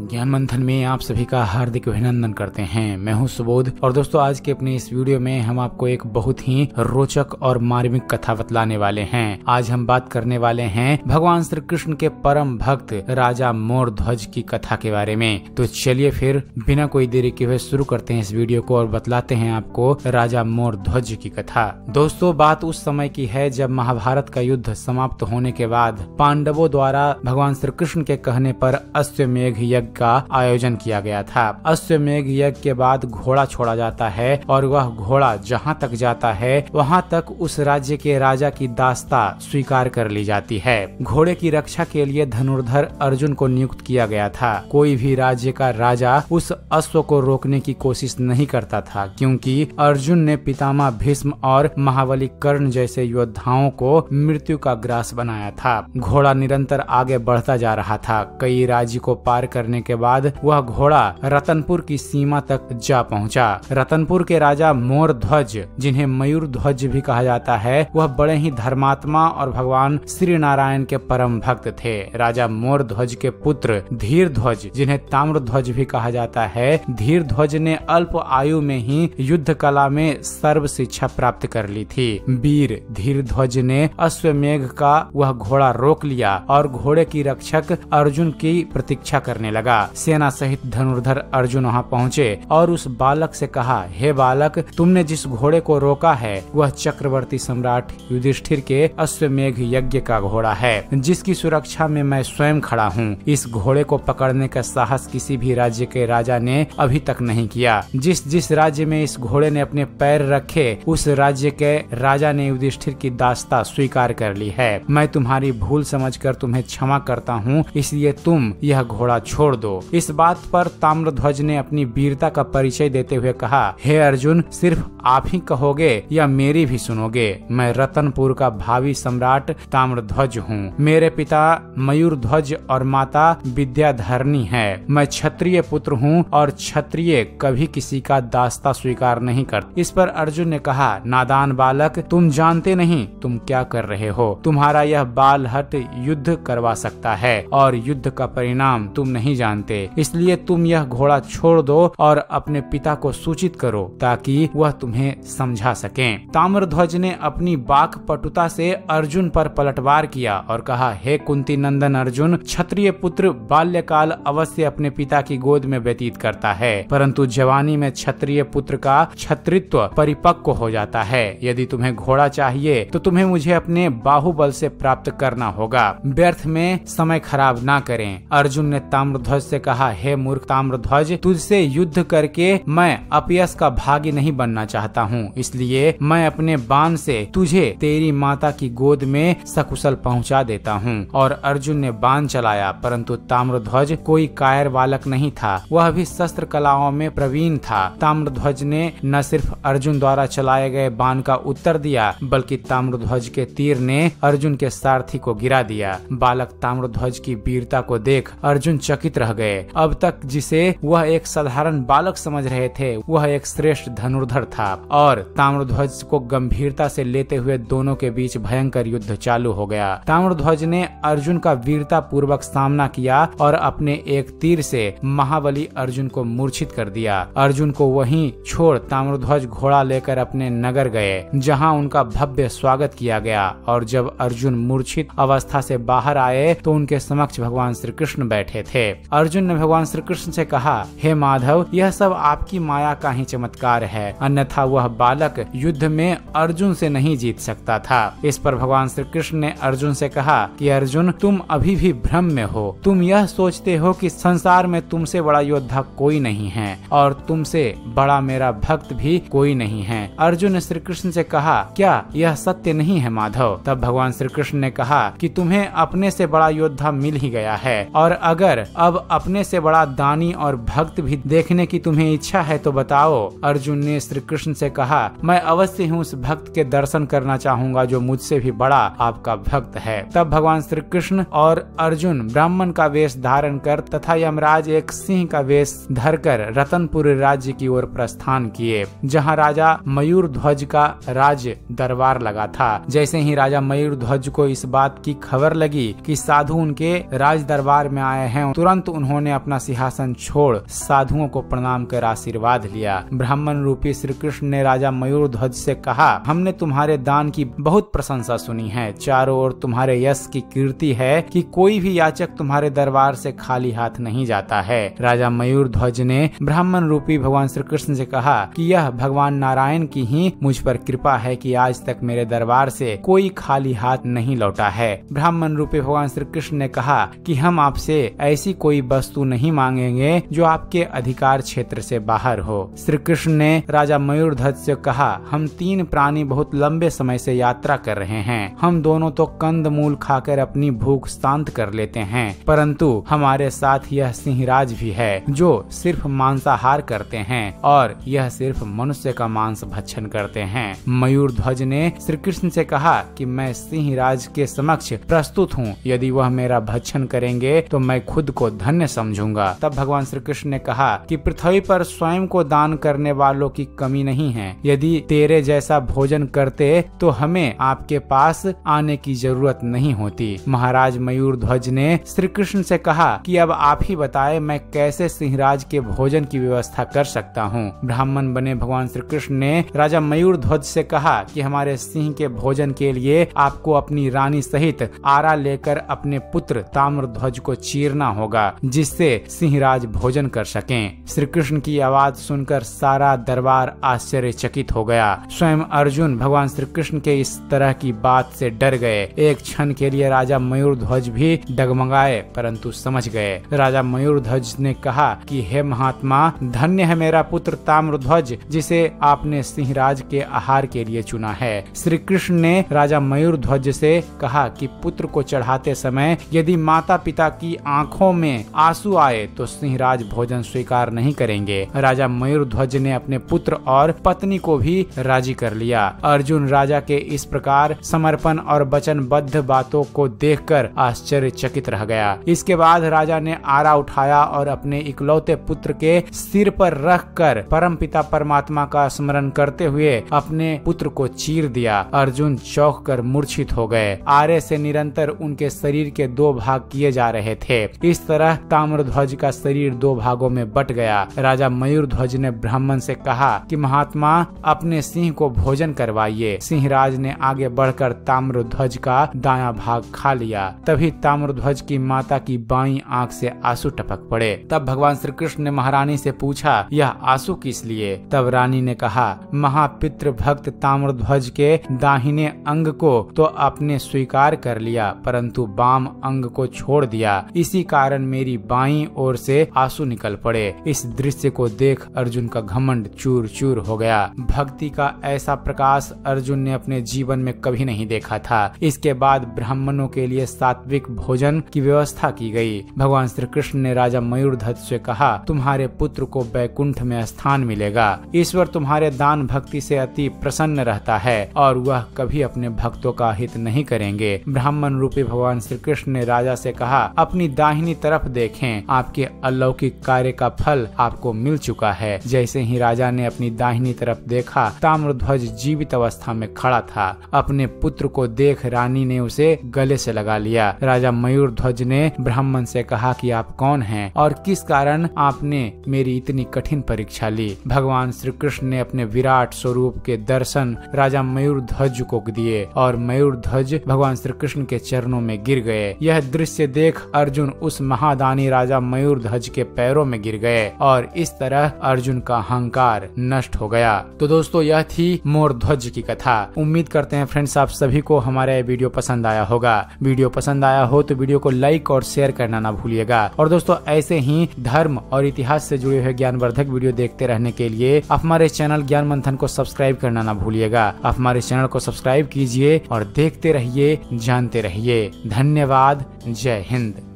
ज्ञान मंथन में आप सभी का हार्दिक अभिनंदन करते हैं। मैं हूं सुबोध और दोस्तों आज के अपने इस वीडियो में हम आपको एक बहुत ही रोचक और मार्मिक कथा बतलाने वाले हैं। आज हम बात करने वाले हैं भगवान श्री कृष्ण के परम भक्त राजा मोरध्वज की कथा के बारे में। तो चलिए फिर बिना कोई देरी किए हुए शुरू करते हैं इस वीडियो को और बतलाते हैं आपको राजा मोरध्वज की कथा। दोस्तों बात उस समय की है जब महाभारत का युद्ध समाप्त होने के बाद पांडवों द्वारा भगवान श्री कृष्ण के कहने पर अश्वमेघ यज्ञ का आयोजन किया गया था। अश्वमेघ यज्ञ के बाद घोड़ा छोड़ा जाता है और वह घोड़ा जहाँ तक जाता है वहाँ तक उस राज्य के राजा की दास्ता स्वीकार कर ली जाती है। घोड़े की रक्षा के लिए धनुर्धर अर्जुन को नियुक्त किया गया था। कोई भी राज्य का राजा उस अश्व को रोकने की कोशिश नहीं करता था क्योंकि अर्जुन ने पितामह भीष्म और महाबली कर्ण जैसे योद्धाओं को मृत्यु का ग्रास बनाया था। घोड़ा निरंतर आगे बढ़ता जा रहा था। कई राज्य को पार करने के बाद वह घोड़ा रतनपुर की सीमा तक जा पहुंचा। रतनपुर के राजा मोरध्वज, जिन्हें मयूर ध्वज भी कहा जाता है, वह बड़े ही धर्मात्मा और भगवान श्री नारायण के परम भक्त थे। राजा मोरध्वज के पुत्र धीरध्वज, जिन्हें ताम्रध्वज भी कहा जाता है, धीरध्वज ने अल्प आयु में ही युद्ध कला में सर्व शिक्षा प्राप्त कर ली थी। वीर धीरध्वज ने अश्वमेघ का वह घोड़ा रोक लिया और घोड़े की रक्षक अर्जुन की प्रतीक्षा करने लगा। सेना सहित धनुर्धर अर्जुन वहां पहुंचे और उस बालक से कहा, हे बालक, तुमने जिस घोड़े को रोका है वह चक्रवर्ती सम्राट युधिष्ठिर के अश्वमेघ यज्ञ का घोड़ा है, जिसकी सुरक्षा में मैं स्वयं खड़ा हूँ। इस घोड़े को पकड़ने का साहस किसी भी राज्य के राजा ने अभी तक नहीं किया। जिस राज्य में इस घोड़े ने अपने पैर रखे उस राज्य के राजा ने युधिष्ठिर की दास्ता स्वीकार कर ली है। मैं तुम्हारी भूल समझकर तुम्हें क्षमा करता हूँ, इसलिए तुम यह घोड़ा छोड़ दो। इस बात पर ताम्रध्वज ने अपनी वीरता का परिचय देते हुए कहा, हे अर्जुन, सिर्फ आप ही कहोगे या मेरी भी सुनोगे? मैं रतनपुर का भावी सम्राट ताम्रध्वज हूँ। मेरे पिता मयूर ध्वज और माता विद्याधरणी है। मैं क्षत्रिय पुत्र हूँ और क्षत्रिय कभी किसी का दास्ता स्वीकार नहीं करते। इस पर अर्जुन ने कहा, नादान बालक, तुम जानते नहीं तुम क्या कर रहे हो। तुम्हारा यह बाल हट युद्ध करवा सकता है और युद्ध का परिणाम तुम नहीं जानते, इसलिए तुम यह घोड़ा छोड़ दो और अपने पिता को सूचित करो ताकि वह तुम्हें समझा सकें। ताम्रध्वज ने अपनी बाक पटुता से अर्जुन पर पलटवार किया और कहा, हे कुंती नंदन अर्जुन, क्षत्रिय पुत्र बाल्यकाल अवश्य अपने पिता की गोद में व्यतीत करता है, परंतु जवानी में क्षत्रिय पुत्र का क्षत्रित्व परिपक्व हो जाता है। यदि तुम्हें घोड़ा चाहिए तो तुम्हें मुझे अपने बाहुबल से प्राप्त करना होगा। व्यर्थ में समय खराब ना करें। अर्जुन ने ताम्रध्वज से कहा, हे मूर्ख ताम्रध्वज, तुझसे युद्ध करके मैं अपयश का भागी नहीं बनना चाहता हूँ, इसलिए मैं अपने बाण से तुझे तेरी माता की गोद में सकुशल पहुँचा देता हूँ। और अर्जुन ने बाण चलाया, परंतु ताम्रध्वज कोई कायर बालक नहीं था, वह भी शस्त्र कलाओं में प्रवीण था। ताम्रध्वज ने न सिर्फ अर्जुन द्वारा चलाए गए बाण का उत्तर दिया, बल्कि ताम्रध्वज के तीर ने अर्जुन के सारथी को गिरा दिया। बालक ताम्रध्वज की वीरता को देख अर्जुन चकित रह गए। अब तक जिसे वह एक साधारण बालक समझ रहे थे, वह एक श्रेष्ठ धनुर्धर था और ताम्रध्वज को गंभीरता से लेते हुए दोनों के बीच भयंकर युद्ध चालू हो गया। ताम्रध्वज ने अर्जुन का वीरता पूर्वक सामना किया और अपने एक तीर से महाबली अर्जुन को मूर्छित कर दिया। अर्जुन को वहीं छोड़ ताम्रध्वज घोड़ा लेकर अपने नगर गए, जहां उनका भव्य स्वागत किया गया। और जब अर्जुन मूर्छित अवस्था से बाहर आए तो उनके समक्ष भगवान श्री कृष्ण बैठे थे। अर्जुन ने भगवान श्री कृष्ण से कहा, हे माधव, यह सब आपकी माया का ही चमत्कार है, अन्यथा वह बालक युद्ध में अर्जुन से नहीं जीत सकता था। इस पर भगवान श्री कृष्ण ने अर्जुन से कहा कि अर्जुन, तुम अभी भी भ्रम में हो। तुम यह सोचते हो कि संसार में तुमसे बड़ा योद्धा कोई नहीं है और तुमसे बड़ा मेरा भक्त भी कोई नहीं है। अर्जुन ने श्री कृष्ण से कहा, क्या यह सत्य नहीं है माधव? तब भगवान श्री कृष्ण ने कहा कि तुम्हें अपने से बड़ा योद्धा मिल ही गया है, और अगर अब अपने से बड़ा दानी और भक्त भी देखने की तुम्हें इच्छा है तो बताओ। अर्जुन ने श्री कृष्ण से कहा, मैं अवश्य ही उस भक्त के दर्शन करना चाहूंगा जो मुझसे भी बड़ा आपका भक्त है। तब भगवान श्री कृष्ण और अर्जुन ब्राह्मण का वेश धारण कर तथा यमराज एक सिंह का वेश धरकर रतनपुर राज्य की ओर प्रस्थान किए, जहाँ राजा मयूर ध्वज का राज दरबार लगा था। जैसे ही राजा मयूर ध्वज को इस बात की खबर लगी कि साधु उनके राज दरबार में आए हैं, तुरंत तुरंत उन्होंने अपना सिंहासन छोड़ साधुओं को प्रणाम कर आशीर्वाद लिया। ब्राह्मण रूपी श्री कृष्ण ने राजा मयूरध्वज से कहा, हमने तुम्हारे दान की बहुत प्रशंसा सुनी है। चारों ओर तुम्हारे यश की कीर्ति है कि कोई भी याचक तुम्हारे दरबार से खाली हाथ नहीं जाता है। राजा मयूरध्वज ने ब्राह्मण रूपी भगवान श्री कृष्ण से कहा कि यह भगवान नारायण की ही मुझ पर कृपा है कि आज तक मेरे दरबार से कोई खाली हाथ नहीं लौटा है। ब्राह्मण रूपी भगवान श्री कृष्ण ने कहा कि हम आपसे ऐसी कोई वस्तु नहीं मांगेंगे जो आपके अधिकार क्षेत्र से बाहर हो। श्री कृष्ण ने राजा मयूरध्वज से कहा, हम 3 प्राणी बहुत लंबे समय से यात्रा कर रहे हैं। हम दोनों तो कंद मूल खाकर अपनी भूख शांत कर लेते हैं, परंतु हमारे साथ यह सिंहराज भी है जो सिर्फ मांसाहार करते हैं और यह सिर्फ मनुष्य का मांस भक्षण करते हैं। मयूरध्वज ने श्री कृष्ण से कहा कि मैं सिंहराज के समक्ष प्रस्तुत हूँ। यदि वह मेरा भक्षण करेंगे तो मैं खुद को धन्य समझूंगा। तब भगवान श्री कृष्ण ने कहा कि पृथ्वी पर स्वयं को दान करने वालों की कमी नहीं है। यदि तेरे जैसा भोजन करते तो हमें आपके पास आने की जरूरत नहीं होती। महाराज मयूरध्वज ने श्री कृष्ण से कहा कि अब आप ही बताएं मैं कैसे सिंहराज के भोजन की व्यवस्था कर सकता हूँ। ब्राह्मण बने भगवान श्री कृष्ण ने राजा मयूरध्वज से कहा कि हमारे सिंह के भोजन के लिए आपको अपनी रानी सहित आरा लेकर अपने पुत्र ताम्रध्वज को चीरना होगा, जिससे सिंहराज भोजन कर सकें। श्री कृष्ण की आवाज सुनकर सारा दरबार आश्चर्यचकित हो गया। स्वयं अर्जुन भगवान श्री कृष्ण के इस तरह की बात से डर गए। एक क्षण के लिए राजा मयूरध्वज भी डगमगाए, परंतु समझ गए। राजा मयूरध्वज ने कहा कि हे महात्मा, धन्य है मेरा पुत्र ताम्रध्वज जिसे आपने सिंहराज के आहार के लिए चुना है। श्री कृष्ण ने राजा मयूरध्वज से कहा कि पुत्र को चढ़ाते समय यदि माता पिता की आंखों में आंसू आए तो सिंहराज भोजन स्वीकार नहीं करेंगे। राजा मयूरध्वज ने अपने पुत्र और पत्नी को भी राजी कर लिया। अर्जुन राजा के इस प्रकार समर्पण और वचनबद्ध बातों को देखकर आश्चर्यचकित रह गया। इसके बाद राजा ने आरा उठाया और अपने इकलौते पुत्र के सिर पर रखकर परमपिता परमात्मा का स्मरण करते हुए अपने पुत्र को चीर दिया। अर्जुन चौंक कर मूर्छित हो गए। आरे से निरंतर उनके शरीर के 2 भाग किए जा रहे थे। इस तरह ताम्रध्वज का शरीर 2 भागों में बट गया। राजा मयूरध्वज ने ब्राह्मण से कहा कि महात्मा, अपने सिंह को भोजन करवाइए। सिंहराज ने आगे बढ़कर ताम्रध्वज का दायां भाग खा लिया। तभी ताम्रध्वज की माता की बाईं आंख से आंसू टपक पड़े। तब भगवान श्री कृष्ण ने महारानी से पूछा, यह आंसू किस लिए? तब रानी ने कहा, महापितृ भक्त ताम्रध्वज के दाहिने अंग को तो आपने स्वीकार कर लिया, परंतु बाम अंग को छोड़ दिया। इसी कारण मेरी बाईं ओर से आंसू निकल पड़े। इस दृश्य को देख अर्जुन का घमंड चूर चूर हो गया। भक्ति का ऐसा प्रकाश अर्जुन ने अपने जीवन में कभी नहीं देखा था। इसके बाद ब्राह्मणों के लिए सात्विक भोजन की व्यवस्था की गई। भगवान श्री कृष्ण ने राजा मयूरध्वज से कहा, तुम्हारे पुत्र को बैकुंठ में स्थान मिलेगा। ईश्वर तुम्हारे दान भक्ति से अति प्रसन्न रहता है और वह कभी अपने भक्तों का हित नहीं करेंगे। ब्राह्मण रूपी भगवान श्री कृष्ण ने राजा से कहा, अपनी दाहिनी तरफ देखें, आपके अलौकिक कार्य का फल आपको मिल चुका है। जैसे ही राजा ने अपनी दाहिनी तरफ देखा, ताम्रध्वज जीवित अवस्था में खड़ा था। अपने पुत्र को देख रानी ने उसे गले से लगा लिया। राजा मयूरध्वज ने ब्राह्मण से कहा कि आप कौन हैं और किस कारण आपने मेरी इतनी कठिन परीक्षा ली। भगवान श्री कृष्ण ने अपने विराट स्वरूप के दर्शन राजा मयूरध्वज को दिए और मयूरध्वज भगवान श्री कृष्ण के चरणों में गिर गए। यह दृश्य देख अर्जुन उस महादानी राजा मयूरध्वज के पैरों में गिर गए और इस तरह अर्जुन का अहंकार नष्ट हो गया। तो दोस्तों, यह थी मोरध्वज की कथा। उम्मीद करते हैं फ्रेंड्स आप सभी को हमारा ये वीडियो पसंद आया होगा। वीडियो पसंद आया हो तो वीडियो को लाइक और शेयर करना ना भूलिएगा। और दोस्तों, ऐसे ही धर्म और इतिहास से जुड़े हुए ज्ञानवर्धक वीडियो देखते रहने के लिए आप हमारे चैनल ज्ञान मंथन को सब्सक्राइब करना ना भूलिएगा। आप हमारे चैनल को सब्सक्राइब कीजिए और देखते रहिए, जानते रहिए। धन्यवाद। जय हिंद।